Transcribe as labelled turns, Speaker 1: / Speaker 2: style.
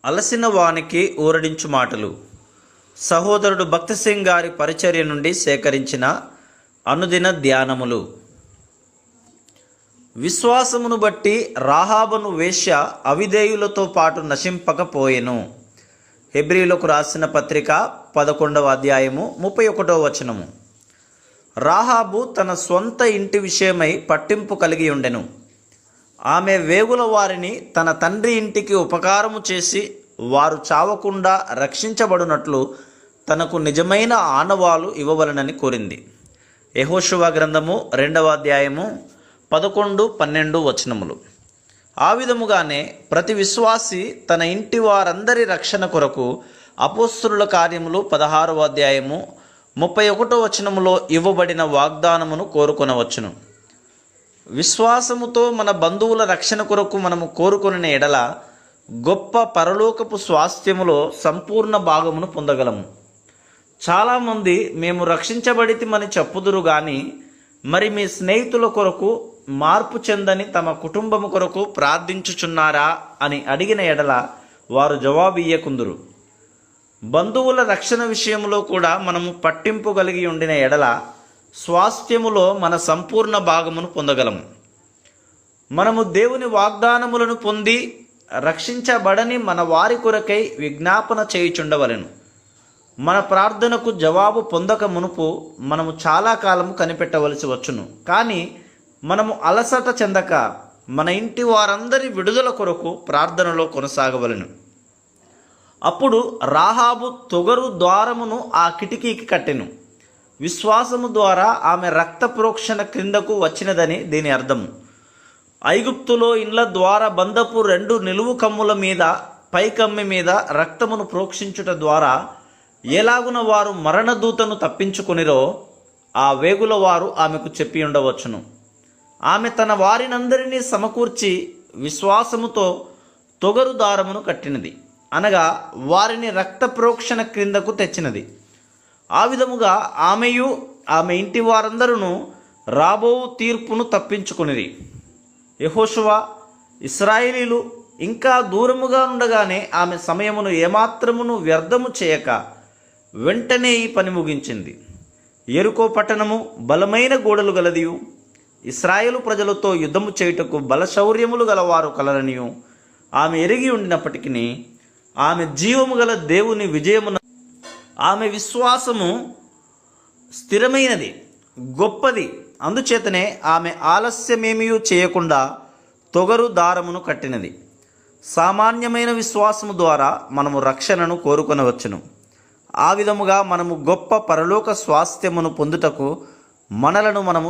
Speaker 1: అలసిన వానికి ఊరడించు మాటలు. సహోదరుడు భక్తి సింగ్ గారి పరిచర్య నుండి సేకరించిన అనుదిన ధ్యానములు. విశ్వాసమును బట్టి రాహాబును వేశ్య అవిధేయులతో పాటు నశింపకపోయెను. హెబ్రీలకు రాసిన పత్రిక 11వ అధ్యాయము 31వ వచనము. రాహాబు తన స్వంత ఇంటి విషయమై పట్టింపు కలిగి ఉండెను. ఆమె వేగుల వారిని తన తండ్రి ఇంటికి ఉపకారము చేసి వారు చావకుండా రక్షించబడినట్లు తనకు నిజమైన ఆనవాలు ఇవ్వవలనని కోరింది. యెహోషువ గ్రంథము 2వ అధ్యాయము 11-12 వచనములు. ఆ విధముగానే ప్రతి విశ్వాసి తన ఇంటి వారందరి రక్షణ కొరకు అపోస్తలుల కార్యములు 16వ అధ్యాయము 31వ వచనములో ఇవ్వబడిన వాగ్దానమును కోరుకొనవచ్చును. విశ్వాసముతో మన బంధువుల రక్షణ కొరకు మనము కోరుకొనిన ఎడల గొప్ప పరలోకపు స్వాస్థ్యములో సంపూర్ణ భాగమును పొందగలము. చాలామంది మేము రక్షించబడితిమని చెప్పుదురు గాని మరి మీ స్నేహితుల కొరకు మార్పు చెందని తమ కుటుంబము కొరకు ప్రార్థించుచున్నారా అని అడిగిన ఎడల వారు జవాబు ఇయ్యకుందురు. బంధువుల రక్షణ విషయంలో కూడా మనము పట్టింపు కలిగి ఉండిన ఎడల స్వాస్థ్యములో మన సంపూర్ణ భాగమును పొందగలము. మనము దేవుని వాగ్దానములను పొంది రక్షించబడని మన వారి కొరకై విజ్ఞాపన చేయుచుండవలెను. మన ప్రార్థనకు జవాబు పొందక మునుపు మనము చాలా కాలము కనిపెట్టవలసి వచ్చును. కానీ మనము అలసట చెందక మన ఇంటి వారందరి విడుదల కొరకు ప్రార్థనలో కొనసాగవలెను. అప్పుడు రాహాబు తొగరు ద్వారమును ఆ కిటికీకి కట్టెను. విశ్వాసము ద్వారా ఆమె రక్త ప్రోక్షణ క్రిందకు వచ్చినదని దీని అర్థము. ఐగుప్తులో ఇండ్ల ద్వార బంధపు 2 నిలువు కమ్ముల మీద పైకమ్మి మీద రక్తమును ప్రోక్షించుట ద్వారా ఎలాగున వారు మరణదూతను తప్పించుకొనిరో ఆ వేగుల వారు ఆమెకు చెప్పి ఉండవచ్చును. ఆమె తన వారినందరినీ సమకూర్చి విశ్వాసముతో తొగరు దారమును కట్టినది, అనగా వారిని రక్త ప్రోక్షణ క్రిందకు తెచ్చినది. ఆ విధముగా ఆమెయు ఆమె ఇంటి వారందరూ రాబో తీర్పును తప్పించుకొనిరి. యెహోషువ ఇశ్రాయేలీలు ఇంకా దూరముగా ఉండగానే ఆమె సమయమును ఏమాత్రమును వ్యర్థము చేయక వెంటనే ఈ పని ముగించింది. యెరికో పట్టణము బలమైన గోడలు గలదియు, ఇశ్రాయేలు ప్రజలతో యుద్ధము చేయుటకు బలశౌర్యములు గలవారు కలరనియు ఆమె ఎరిగి ఉండినప్పటికీ ఆమె జీవము గల దేవుని విజయమున ఆమె విశ్వాసము స్థిరమైనది, గొప్పది. అందుచేతనే ఆమె ఆలస్యమేమీ చేయకుండా తొగరు దారమును కట్టినది. సామాన్యమైన విశ్వాసము ద్వారా మనము రక్షణను కోరుకొనవచ్చును. ఆ విధముగా మనము గొప్ప పరలోక స్వాస్థ్యమును పొందుటకు మనలను మనము